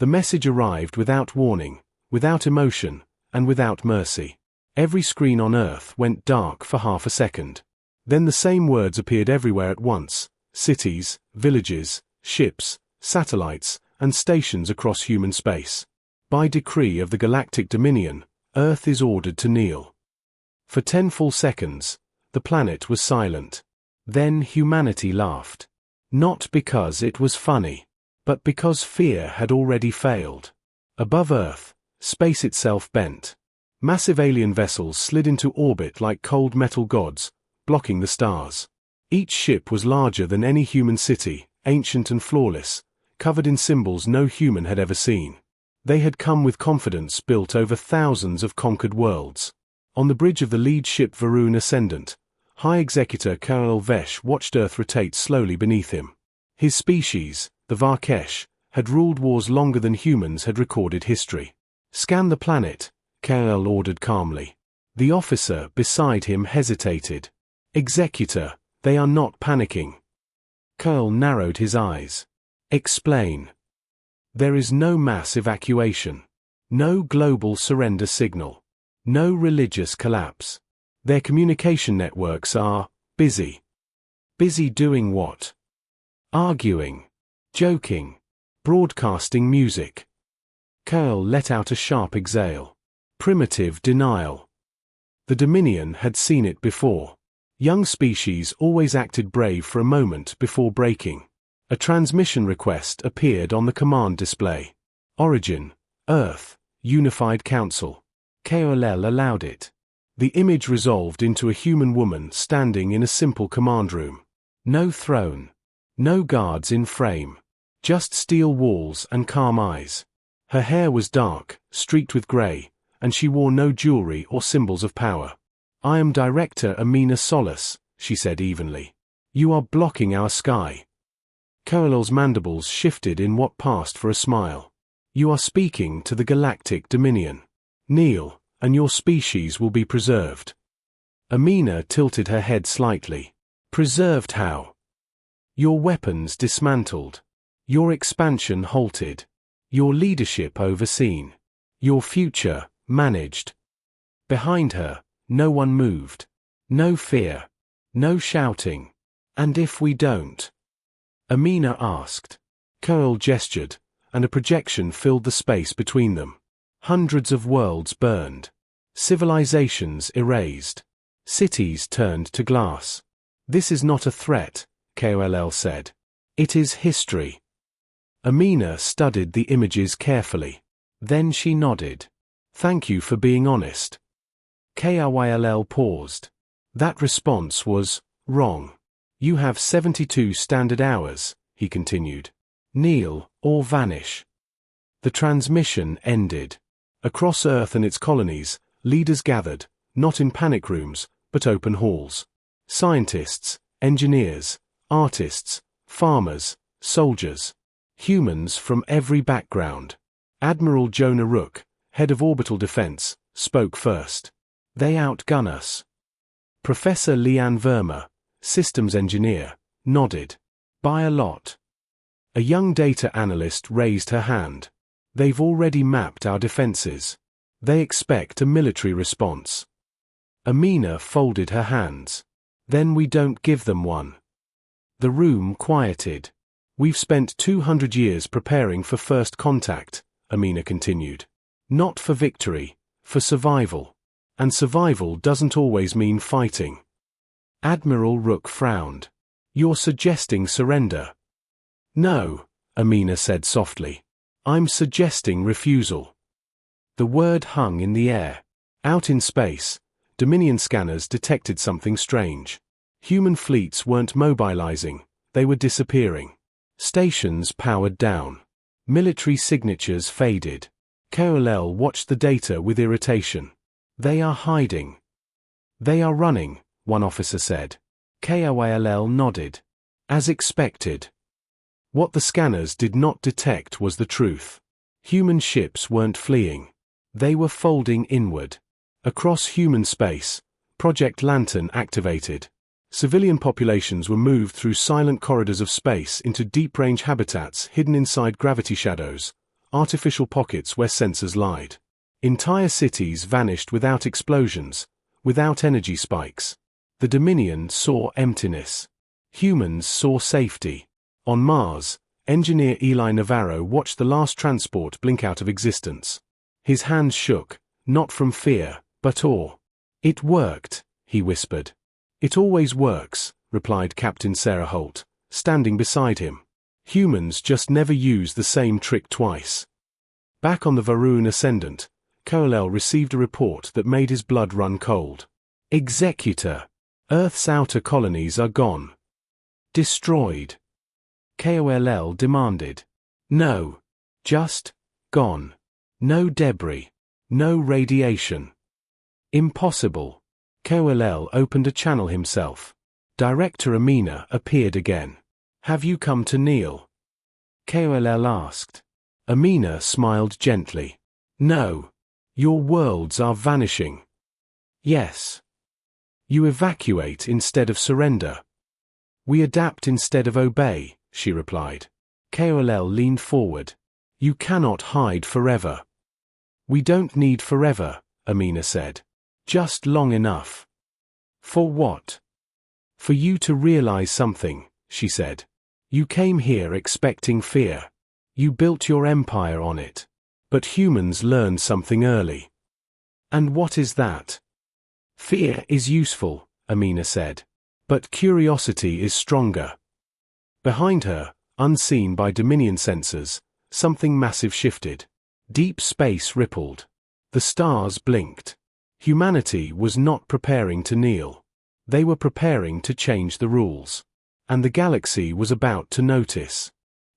The message arrived without warning, without emotion, and without mercy. Every screen on Earth went dark for half a second. Then the same words appeared everywhere at once: cities, villages, ships, satellites, and stations across human space. By decree of the Galactic Dominion, Earth is ordered to kneel. For 10 full seconds, the planet was silent. Then humanity laughed. Not because it was funny, but because fear had already failed. Above Earth, space itself bent. Massive alien vessels slid into orbit like cold metal gods, blocking the stars. Each ship was larger than any human city, ancient and flawless, covered in symbols no human had ever seen. They had come with confidence built over thousands of conquered worlds. On the bridge of the lead ship Varun Ascendant, High Executor Karel Vesh watched Earth rotate slowly beneath him. His species, the Varkesh, had ruled wars longer than humans had recorded history. "Scan the planet," Karel ordered calmly. The officer beside him hesitated. "Executor, they are not panicking." Karel narrowed his eyes. "Explain." "There is no mass evacuation. No global surrender signal. No religious collapse. Their communication networks are busy." "Busy doing what?" "Arguing. Joking. Broadcasting music." Karel let out a sharp exhale. Primitive denial. The Dominion had seen it before. Young species always acted brave for a moment before breaking. A transmission request appeared on the command display. Origin, Earth, Unified Council. KOL allowed it. The image resolved into a human woman standing in a simple command room. No throne. No guards in frame. Just steel walls and calm eyes. Her hair was dark, streaked with grey, and she wore no jewelry or symbols of power. "I am Director Amina Solace," she said evenly. "You are blocking our sky." Karel's mandibles shifted in what passed for a smile. "You are speaking to the Galactic Dominion. Kneel, and your species will be preserved." Amina tilted her head slightly. "Preserved how?" "Your weapons dismantled. Your expansion halted. Your leadership overseen. Your future managed." Behind her, no one moved. No fear. No shouting. "And if we don't?" Amina asked. Karel gestured, and a projection filled the space between them. Hundreds of worlds burned. Civilizations erased. Cities turned to glass. "This is not a threat," KOL said. "It is history." Amina studied the images carefully. Then she nodded. "Thank you for being honest." KRYLL paused. "That response was wrong. You have 72 standard hours," he continued. "Kneel or vanish." The transmission ended. Across Earth and its colonies, leaders gathered, not in panic rooms, but open halls. Scientists, engineers, artists, farmers, soldiers. Humans from every background. Admiral Jonah Rook, head of orbital defense, spoke first. "They outgun us." Professor Leanne Verma, systems engineer, nodded. "By a lot." A young data analyst raised her hand. "They've already mapped our defenses. They expect a military response." Amina folded her hands. "Then we don't give them one." The room quieted. "We've spent 200 years preparing for first contact," Amina continued. "Not for victory, for survival. And survival doesn't always mean fighting." Admiral Rook frowned. "You're suggesting surrender." "No," Amina said softly. "I'm suggesting refusal." The word hung in the air. Out in space, Dominion scanners detected something strange. Human fleets weren't mobilizing, they were disappearing. Stations powered down. Military signatures faded. KOL watched the data with irritation. "They are hiding." "They are running," one officer said. KOL nodded. "As expected." What the scanners did not detect was the truth. Human ships weren't fleeing. They were folding inward. Across human space, Project Lantern activated. Civilian populations were moved through silent corridors of space into deep-range habitats hidden inside gravity shadows, artificial pockets where sensors lied. Entire cities vanished without explosions, without energy spikes. The Dominion saw emptiness. Humans saw safety. On Mars, engineer Eli Navarro watched the last transport blink out of existence. His hands shook, not from fear, but awe. "It worked," he whispered. "It always works," replied Captain Sarah Holt, standing beside him. "Humans just never use the same trick twice." Back on the Varun Ascendant, Kal-El received a report that made his blood run cold. "Executor, Earth's outer colonies are gone. Destroyed." Kal-El demanded. "No. Just gone. No debris. No radiation." "Impossible." Kal-El opened a channel himself. Director Amina appeared again. "Have you come to kneel?" Kal-El asked. Amina smiled gently. "No. Your worlds are vanishing." "Yes. You evacuate instead of surrender." "We adapt instead of obey," she replied. Kal-El leaned forward. "You cannot hide forever." "We don't need forever," Amina said. "Just long enough." "For what?" "For you to realize something," she said. "You came here expecting fear. You built your empire on it. But humans learned something early." "And what is that?" "Fear is useful," Amina said. "But curiosity is stronger." Behind her, unseen by Dominion sensors, something massive shifted. Deep space rippled. The stars blinked. Humanity was not preparing to kneel. They were preparing to change the rules. And the galaxy was about to notice.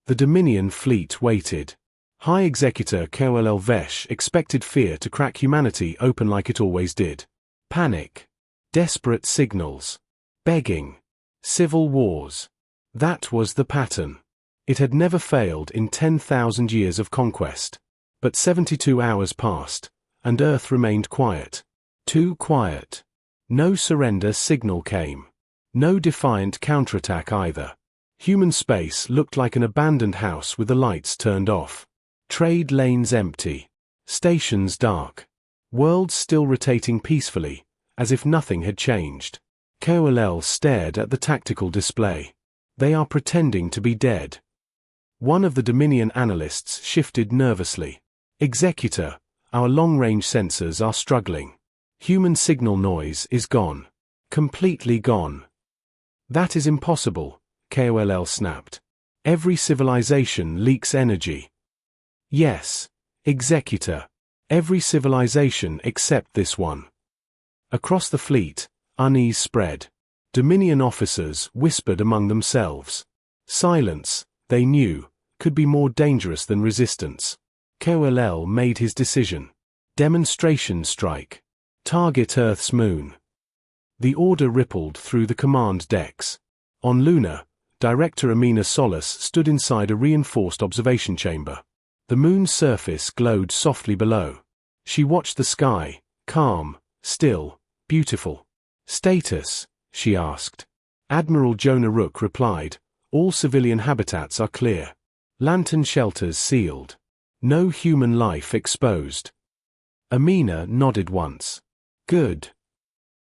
The Dominion fleet waited. High Executor Kal-El Vesh expected fear to crack humanity open like it always did. Panic. Desperate signals. Begging. Civil wars. That was the pattern. It had never failed in 10,000 years of conquest. But 72 hours passed, and Earth remained quiet. Too quiet. No surrender signal came. No defiant counterattack either. Human space looked like an abandoned house with the lights turned off. Trade lanes empty. Stations dark. Worlds still rotating peacefully, as if nothing had changed. Kal-El stared at the tactical display. "They are pretending to be dead." One of the Dominion analysts shifted nervously. "Executor, our long-range sensors are struggling. Human signal noise is gone. Completely gone." "That is impossible," Kal-El snapped. "Every civilization leaks energy." "Yes, Executor. Every civilization except this one." Across the fleet, unease spread. Dominion officers whispered among themselves. Silence, they knew, could be more dangerous than resistance. Kal-El made his decision. Demonstration strike. Target Earth's moon. The order rippled through the command decks. On Luna, Director Amina Solis stood inside a reinforced observation chamber. The moon's surface glowed softly below. She watched the sky, calm, still, beautiful. "Status?" she asked. Admiral Jonah Rook replied, "All civilian habitats are clear. Lantern shelters sealed. No human life exposed." Amina nodded once. "Good."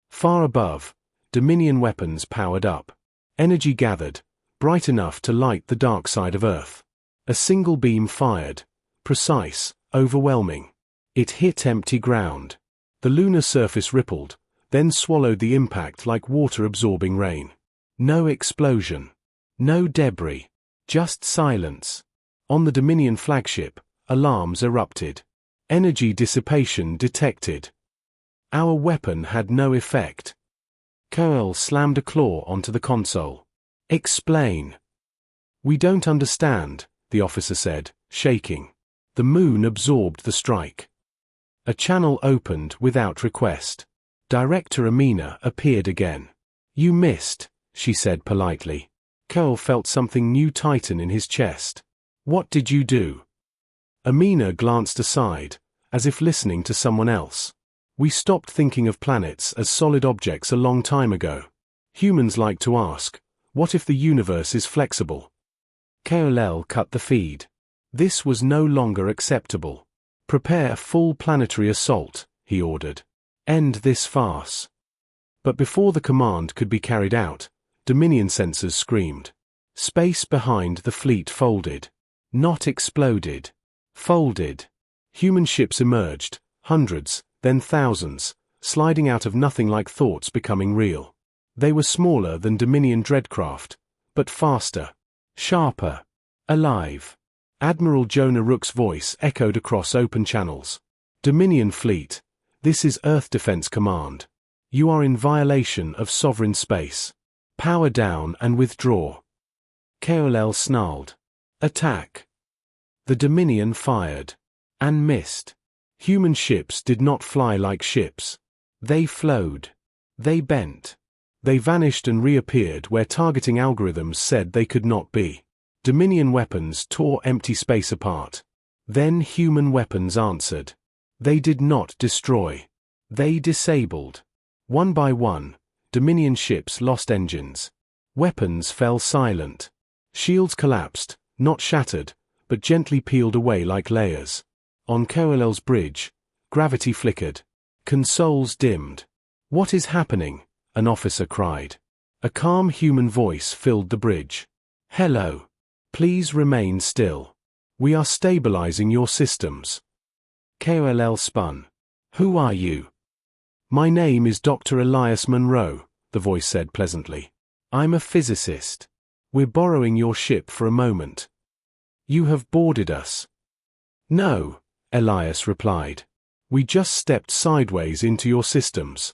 Far above, Dominion weapons powered up. Energy gathered, bright enough to light the dark side of Earth. A single beam fired, precise, overwhelming. It hit empty ground. The lunar surface rippled, then swallowed the impact like water-absorbing rain. No explosion. No debris. Just silence. On the Dominion flagship, alarms erupted. Energy dissipation detected. Our weapon had no effect. Kal-El slammed a claw onto the console. "Explain." "We don't understand," the officer said, shaking. "The moon absorbed the strike." A channel opened without request. Director Amina appeared again. "You missed," she said politely. Kal felt something new tighten in his chest. "What did you do?" Amina glanced aside, as if listening to someone else. "We stopped thinking of planets as solid objects a long time ago. Humans like to ask, what if the universe is flexible?" Kal cut the feed. This was no longer acceptable. Prepare full planetary assault, he ordered. End this farce. But before the command could be carried out, Dominion sensors screamed. Space behind the fleet folded. Not exploded. Folded. Human ships emerged, hundreds, then thousands, sliding out of nothing like thoughts becoming real. They were smaller than Dominion dreadcraft, but faster, sharper, alive. Admiral Jonah Rook's voice echoed across open channels. Dominion fleet, this is Earth Defense Command. You are in violation of sovereign space. Power down and withdraw. KOL snarled. Attack. The Dominion fired. And missed. Human ships did not fly like ships. They flowed. They bent. They vanished and reappeared where targeting algorithms said they could not be. Dominion weapons tore empty space apart. Then human weapons answered. They did not destroy. They disabled. One by one, Dominion ships lost engines. Weapons fell silent. Shields collapsed, not shattered, but gently peeled away like layers. On KOL's bridge, gravity flickered. Consoles dimmed. What is happening? An officer cried. A calm human voice filled the bridge. Hello. Please remain still. We are stabilizing your systems. KOL spun. Who are you? My name is Dr. Elias Monroe, the voice said pleasantly. I'm a physicist. We're borrowing your ship for a moment. You have boarded us. No, Elias replied. We just stepped sideways into your systems.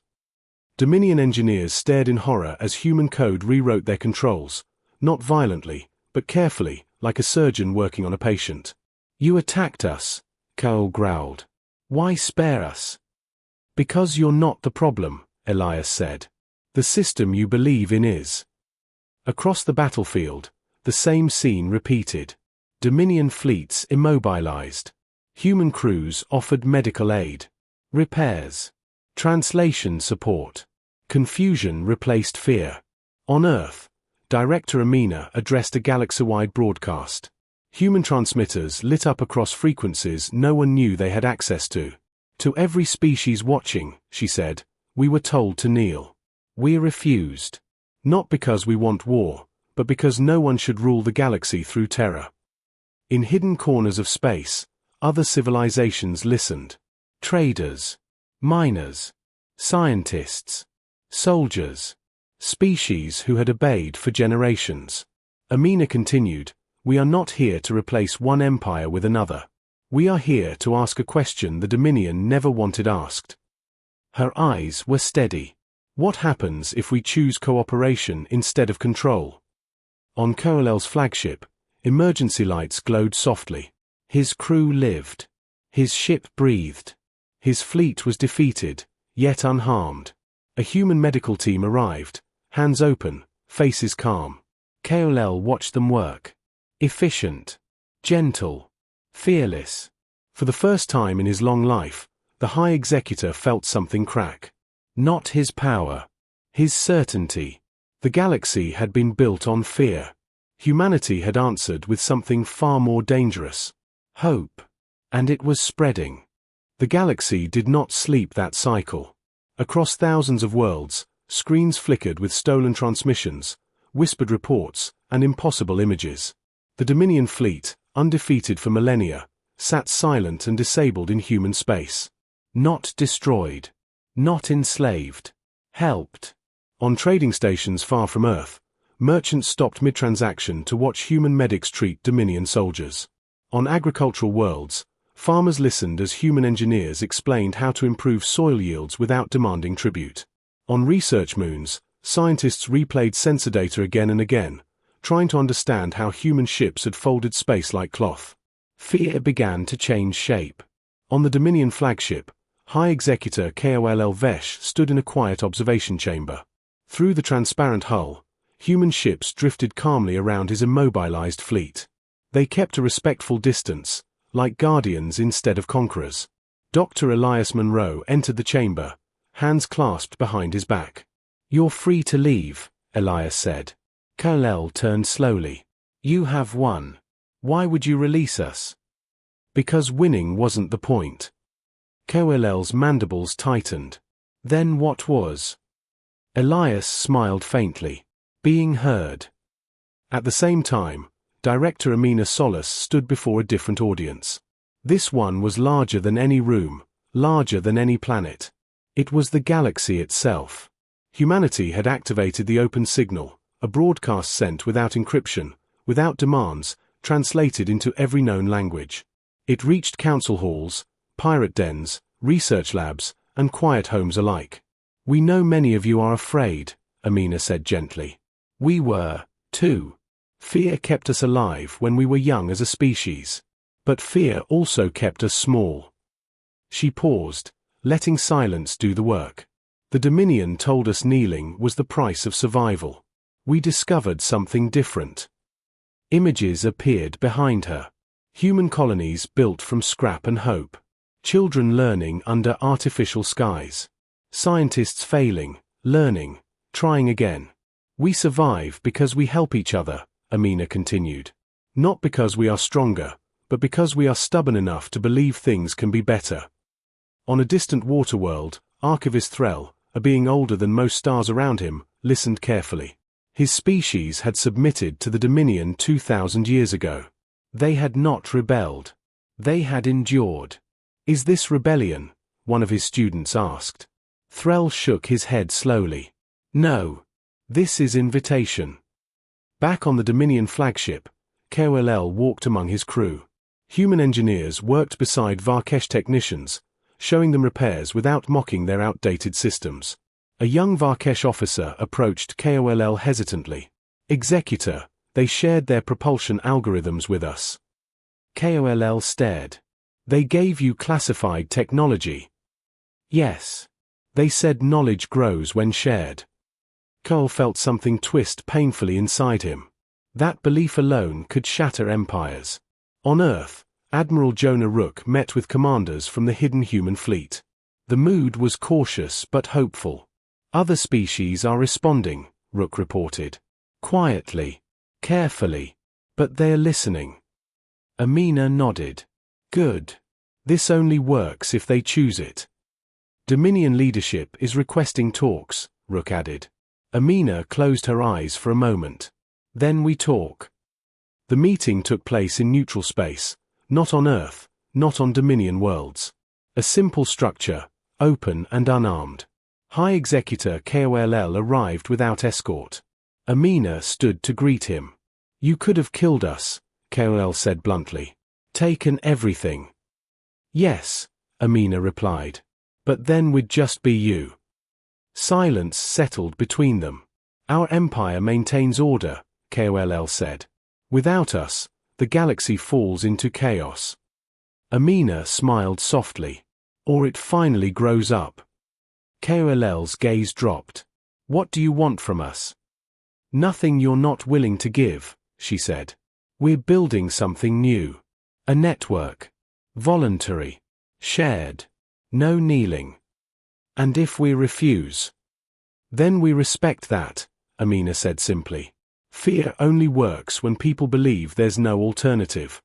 Dominion engineers stared in horror as human code rewrote their controls, not violently, but carefully, like a surgeon working on a patient. You attacked us, KOL growled. Why spare us? Because you're not the problem, Elias said. The system you believe in is. Across the battlefield, the same scene repeated. Dominion fleets immobilized. Human crews offered medical aid. Repairs. Translation support. Confusion replaced fear. On Earth, Director Amina addressed a galaxy-wide broadcast. Human transmitters lit up across frequencies no one knew they had access to. To every species watching, she said, we were told to kneel. We refused. Not because we want war, but because no one should rule the galaxy through terror. In hidden corners of space, other civilizations listened. Traders, miners, scientists, soldiers, species who had obeyed for generations. Amina continued, we are not here to replace one empire with another. We are here to ask a question the Dominion never wanted asked. Her eyes were steady. What happens if we choose cooperation instead of control? On KOL's flagship, emergency lights glowed softly. His crew lived. His ship breathed. His fleet was defeated, yet unharmed. A human medical team arrived, hands open, faces calm. KOL watched them work. Efficient. Gentle. Fearless. For the first time in his long life, the High Executor felt something crack. Not his power. His certainty. The galaxy had been built on fear. Humanity had answered with something far more dangerous. Hope. And it was spreading. The galaxy did not sleep that cycle. Across thousands of worlds, screens flickered with stolen transmissions, whispered reports, and impossible images. The Dominion fleet, undefeated for millennia, sat silent and disabled in human space. Not destroyed. Not enslaved. Helped. On trading stations far from Earth, merchants stopped mid-transaction to watch human medics treat Dominion soldiers. On agricultural worlds, farmers listened as human engineers explained how to improve soil yields without demanding tribute. On research moons, scientists replayed sensor data again and again, trying to understand how human ships had folded space like cloth. Fear began to change shape. On the Dominion flagship, High Executor KOL Vesh stood in a quiet observation chamber. Through the transparent hull, human ships drifted calmly around his immobilized fleet. They kept a respectful distance, like guardians instead of conquerors. Dr. Elias Monroe entered the chamber, hands clasped behind his back. You're free to leave, Elias said. KOL turned slowly. You have won. Why would you release us? Because winning wasn't the point. Kollel's mandibles tightened. Then what was? Elias smiled faintly. Being heard. At the same time, Director Amina Solis stood before a different audience. This one was larger than any room, larger than any planet. It was the galaxy itself. Humanity had activated the open signal, a broadcast sent without encryption, without demands, translated into every known language. It reached council halls, pirate dens, research labs, and quiet homes alike. We know many of you are afraid, Amina said gently. We were, too. Fear kept us alive when we were young as a species. But fear also kept us small. She paused, letting silence do the work. The Dominion told us kneeling was the price of survival. We discovered something different. Images appeared behind her. Human colonies built from scrap and hope. Children learning under artificial skies. Scientists failing, learning, trying again. We survive because we help each other, Amina continued. Not because we are stronger, but because we are stubborn enough to believe things can be better. On a distant water world, Archivist Threll, a being older than most stars around him, listened carefully. His species had submitted to the Dominion 2,000 years ago. They had not rebelled. They had endured. Is this rebellion? One of his students asked. Threll shook his head slowly. No. This is invitation. Back on the Dominion flagship, Koll walked among his crew. Human engineers worked beside Varkesh technicians, showing them repairs without mocking their outdated systems. A young Varkesh officer approached Koll hesitantly. Executor, they shared their propulsion algorithms with us. Koll stared. They gave you classified technology. Yes. They said knowledge grows when shared. Koll felt something twist painfully inside him. That belief alone could shatter empires. On Earth, Admiral Jonah Rook met with commanders from the hidden human fleet. The mood was cautious but hopeful. Other species are responding, Rook reported. Quietly, carefully, but they are listening. Amina nodded. Good. This only works if they choose it. Dominion leadership is requesting talks, Rook added. Amina closed her eyes for a moment. Then we talk. The meeting took place in neutral space, not on Earth, not on Dominion worlds. A simple structure, open and unarmed. High Executor Koll arrived without escort. Amina stood to greet him. You could have killed us, Koll said bluntly. Taken everything. Yes, Amina replied. But then we'd just be you. Silence settled between them. Our empire maintains order, Koll said. Without us, the galaxy falls into chaos. Amina smiled softly. Or it finally grows up. Koll's gaze dropped. What do you want from us? Nothing you're not willing to give, she said. We're building something new. A network. Voluntary. Shared. No kneeling. And if we refuse? Then we respect that, Amina said simply. Fear only works when people believe there's no alternative.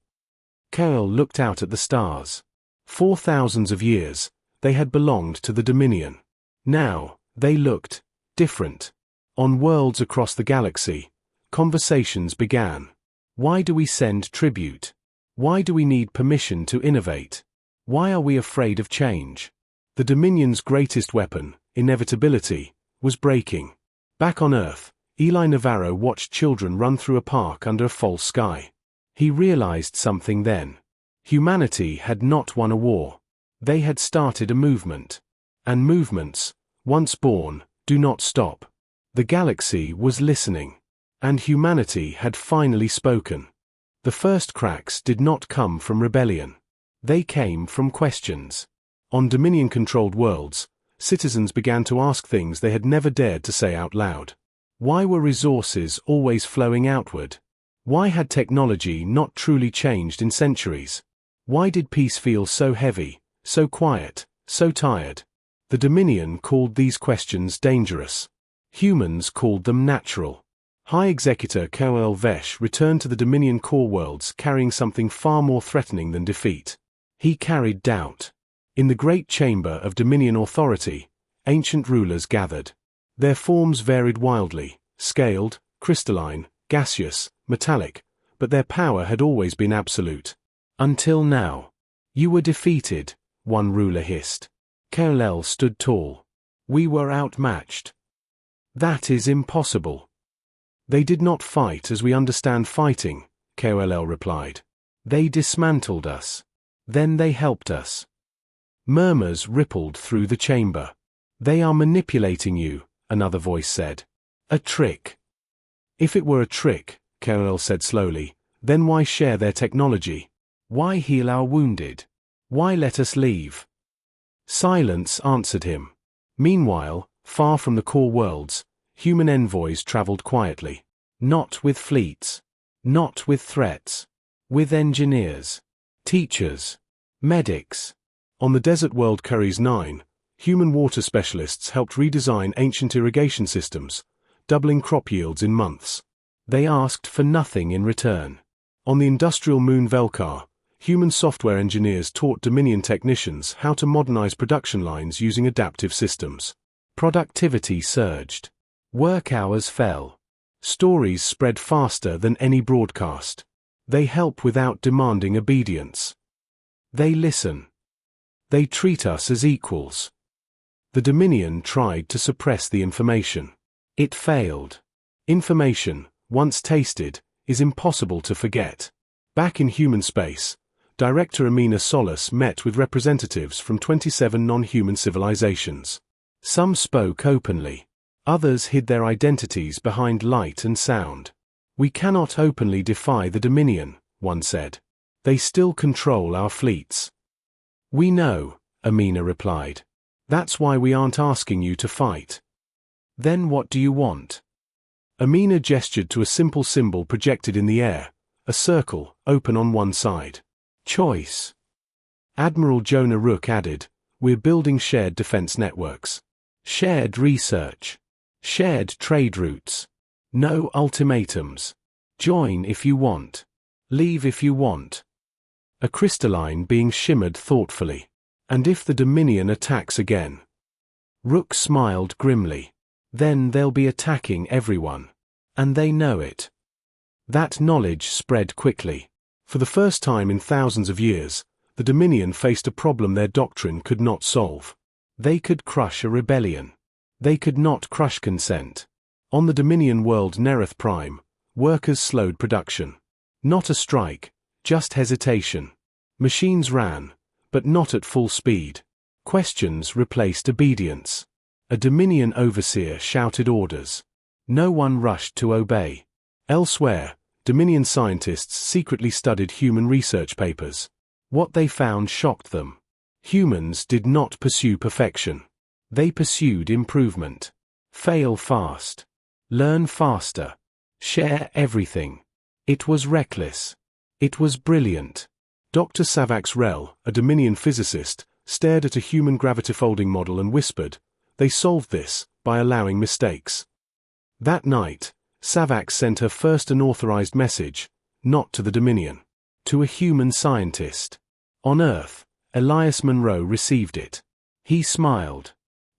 Koll looked out at the stars. For thousands of years, they had belonged to the Dominion. Now, they looked different. On worlds across the galaxy, conversations began. Why do we send tribute? Why do we need permission to innovate? Why are we afraid of change? The Dominion's greatest weapon, inevitability, was breaking. Back on Earth, Eli Navarro watched children run through a park under a false sky. He realized something then. Humanity had not won a war. They had started a movement. And movements, once born, do not stop. The galaxy was listening. And humanity had finally spoken. The first cracks did not come from rebellion. They came from questions. On Dominion-controlled worlds, citizens began to ask things they had never dared to say out loud. Why were resources always flowing outward? Why had technology not truly changed in centuries? Why did peace feel so heavy, so quiet, so tired? The Dominion called these questions dangerous. Humans called them natural. High Executor Koel Vesh returned to the Dominion core worlds carrying something far more threatening than defeat. He carried doubt. In the great chamber of Dominion authority, ancient rulers gathered. Their forms varied wildly, scaled, crystalline, gaseous, metallic, but their power had always been absolute. Until now. You were defeated, one ruler hissed. Koel stood tall. We were outmatched. That is impossible. They did not fight as we understand fighting, Koel replied. They dismantled us. Then they helped us. Murmurs rippled through the chamber. They are manipulating you, another voice said. A trick. If it were a trick, Koel said slowly, then why share their technology? Why heal our wounded? Why let us leave? Silence answered him. Meanwhile, far from the core worlds, human envoys traveled quietly. Not with fleets. Not with threats. With engineers. Teachers. Medics. On the desert world Curies 9, human water specialists helped redesign ancient irrigation systems, doubling crop yields in months. They asked for nothing in return. On the industrial moon Velkar, human software engineers taught Dominion technicians how to modernize production lines using adaptive systems. Productivity surged. Work hours fell. Stories spread faster than any broadcast. They help without demanding obedience. They listen. They treat us as equals. The Dominion tried to suppress the information. It failed. Information, once tasted, is impossible to forget. Back in human space, Director Amina Solis met with representatives from 27 non-human civilizations. Some spoke openly. Others hid their identities behind light and sound. We cannot openly defy the Dominion, one said. They still control our fleets. We know, Amina replied. That's why we aren't asking you to fight. Then what do you want? Amina gestured to a simple symbol projected in the air, a circle, open on one side. Choice. Admiral Jonah Rook added, we're building shared defense networks. Shared research. Shared trade routes. No ultimatums. Join if you want. Leave if you want. A crystalline being shimmered thoughtfully. And if the Dominion attacks again? Rook smiled grimly. Then they'll be attacking everyone. And they know it. That knowledge spread quickly. For the first time in thousands of years, the Dominion faced a problem their doctrine could not solve. They could crush a rebellion. They could not crush consent. On the Dominion world Nereth Prime, workers slowed production. Not a strike, just hesitation. Machines ran, but not at full speed. Questions replaced obedience. A Dominion overseer shouted orders. No one rushed to obey. Elsewhere, Dominion scientists secretly studied human research papers. What they found shocked them. Humans did not pursue perfection. They pursued improvement. Fail fast. Learn faster. Share everything. It was reckless. It was brilliant. Dr. Savax Rel, a Dominion physicist, stared at a human gravitifolding model and whispered, they solved this by allowing mistakes. That night, Savax sent her first unauthorized message, not to the Dominion, to a human scientist. On Earth, Elias Monroe received it. He smiled.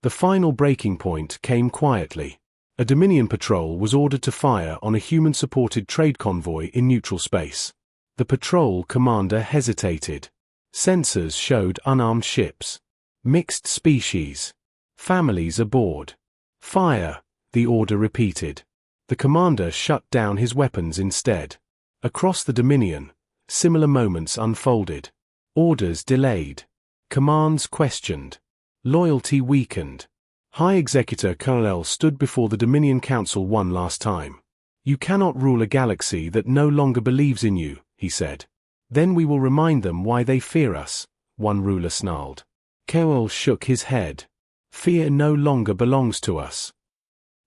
The final breaking point came quietly. A Dominion patrol was ordered to fire on a human-supported trade convoy in neutral space. The patrol commander hesitated. Sensors showed unarmed ships. Mixed species. Families aboard. Fire, the order repeated. The commander shut down his weapons instead. Across the Dominion, similar moments unfolded. Orders delayed. Commands questioned. Loyalty weakened. High Executor Koel stood before the Dominion Council one last time. You cannot rule a galaxy that no longer believes in you, he said. Then we will remind them why they fear us, one ruler snarled. Koel shook his head. Fear no longer belongs to us.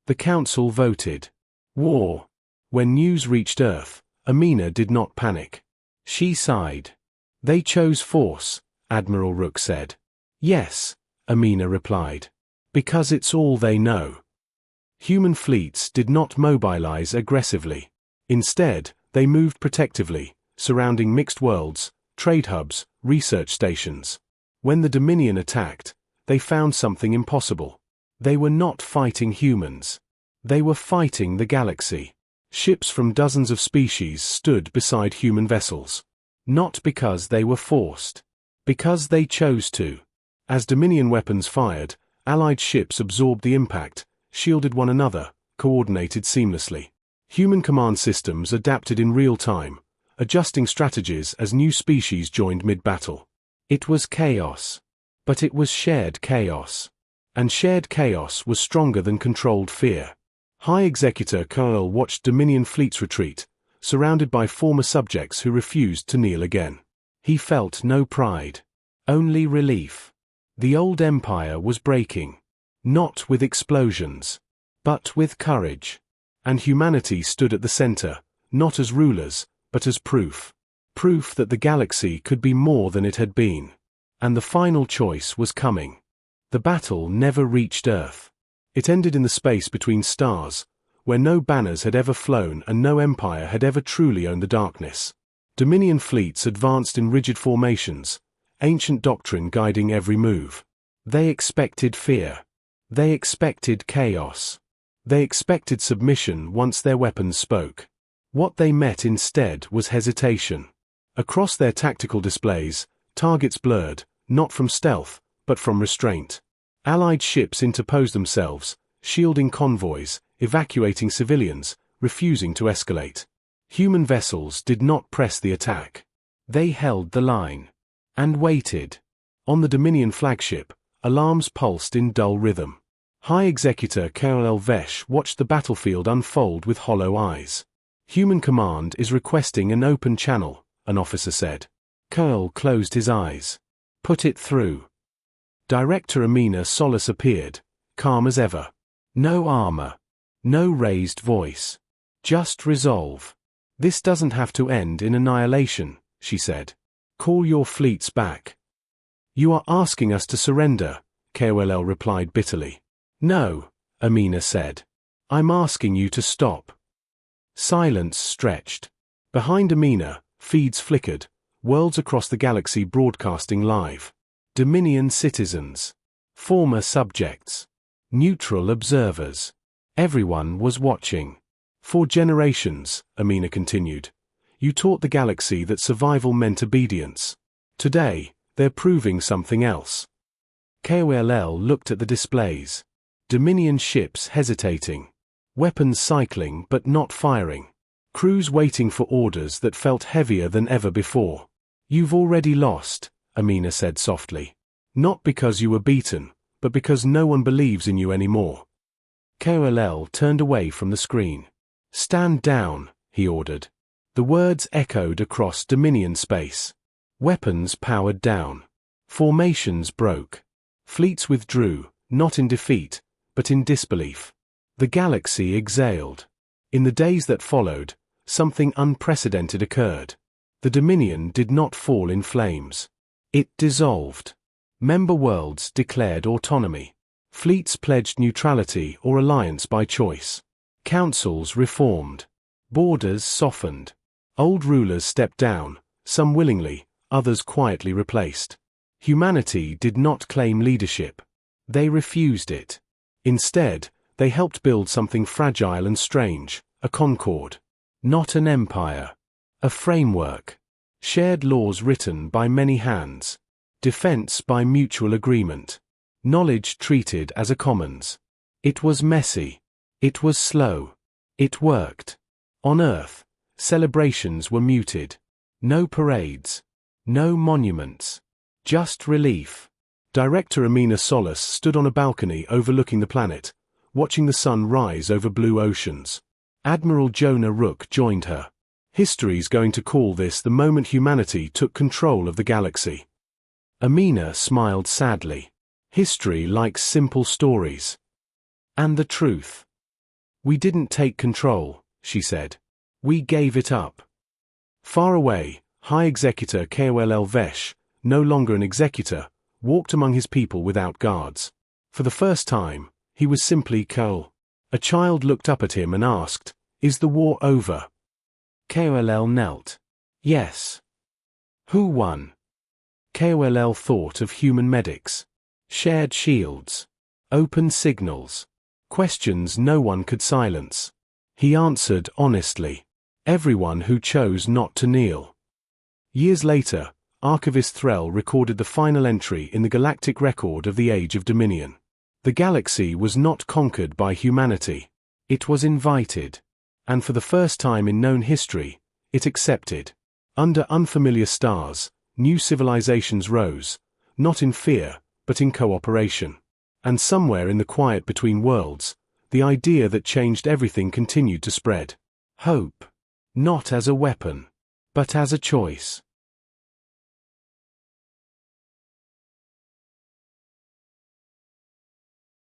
The council voted. War. When news reached Earth, Amina did not panic. She sighed. They chose force, Admiral Rook said. Yes, Amina replied. Because it's all they know. Human fleets did not mobilize aggressively. Instead, they moved protectively, surrounding mixed worlds, trade hubs, research stations. When the Dominion attacked, they found something impossible. They were not fighting humans. They were fighting the galaxy. Ships from dozens of species stood beside human vessels. Not because they were forced. Because they chose to. As Dominion weapons fired, Allied ships absorbed the impact, shielded one another, coordinated seamlessly. Human command systems adapted in real time, adjusting strategies as new species joined mid-battle. It was chaos. But it was shared chaos. And shared chaos was stronger than controlled fear. High Executor Curl watched Dominion fleets retreat, surrounded by former subjects who refused to kneel again. He felt no pride. Only relief. The old empire was breaking. Not with explosions. But with courage. And humanity stood at the center, not as rulers, but as proof. Proof that the galaxy could be more than it had been. And the final choice was coming. The battle never reached Earth. It ended in the space between stars, where no banners had ever flown and no empire had ever truly owned the darkness. Dominion fleets advanced in rigid formations, ancient doctrine guiding every move. They expected fear. They expected chaos. They expected submission once their weapons spoke. What they met instead was hesitation. Across their tactical displays, targets blurred, not from stealth, but from restraint. Allied ships interposed themselves, shielding convoys, evacuating civilians, refusing to escalate. Human vessels did not press the attack. They held the line. And waited. On the Dominion flagship, alarms pulsed in dull rhythm. High Executor Karel Vesh watched the battlefield unfold with hollow eyes. Human command is requesting an open channel, an officer said. Karel closed his eyes. Put it through. Director Amina Solace appeared, calm as ever. No armor. No raised voice. Just resolve. This doesn't have to end in annihilation, she said. Call your fleets back. You are asking us to surrender, KOLL replied bitterly. No, Amina said. I'm asking you to stop. Silence stretched. Behind Amina, feeds flickered, worlds across the galaxy broadcasting live. Dominion citizens. Former subjects. Neutral observers. Everyone was watching. For generations, Amina continued, you taught the galaxy that survival meant obedience. Today, they're proving something else. KOLL looked at the displays. Dominion ships hesitating. Weapons cycling but not firing. Crews waiting for orders that felt heavier than ever before. You've already lost, Amina said softly. Not because you were beaten, but because no one believes in you anymore. KOLL turned away from the screen. Stand down, he ordered. The words echoed across Dominion space. Weapons powered down. Formations broke. Fleets withdrew, not in defeat, but in disbelief. The galaxy exhaled. In the days that followed, something unprecedented occurred. The Dominion did not fall in flames. It dissolved. Member worlds declared autonomy. Fleets pledged neutrality or alliance by choice. Councils reformed. Borders softened. Old rulers stepped down, some willingly, others quietly replaced. Humanity did not claim leadership. They refused it. Instead, they helped build something fragile and strange, a concord. Not an empire. A framework. Shared laws written by many hands. Defense by mutual agreement. Knowledge treated as a commons. It was messy. It was slow. It worked. On Earth, celebrations were muted. No parades. No monuments. Just relief. Director Amina Solace stood on a balcony overlooking the planet, watching the sun rise over blue oceans. Admiral Jonah Rook joined her. History's going to call this the moment humanity took control of the galaxy. Amina smiled sadly. History likes simple stories. And the truth. We didn't take control, she said. We gave it up. Far away, High Executor KOLL Vesh, no longer an executor, walked among his people without guards. For the first time, he was simply Kol. A child looked up at him and asked, "Is the war over?" KOLL knelt. Yes. Who won? KOLL thought of human medics. Shared shields. Open signals. Questions no one could silence. He answered honestly. Everyone who chose not to kneel. Years later, archivist Threll recorded the final entry in the galactic record of the Age of Dominion. The galaxy was not conquered by humanity. It was invited. And for the first time in known history, it accepted. Under unfamiliar stars, new civilizations rose, not in fear, but in cooperation. And somewhere in the quiet between worlds, the idea that changed everything continued to spread. Hope. Not as a weapon, but as a choice.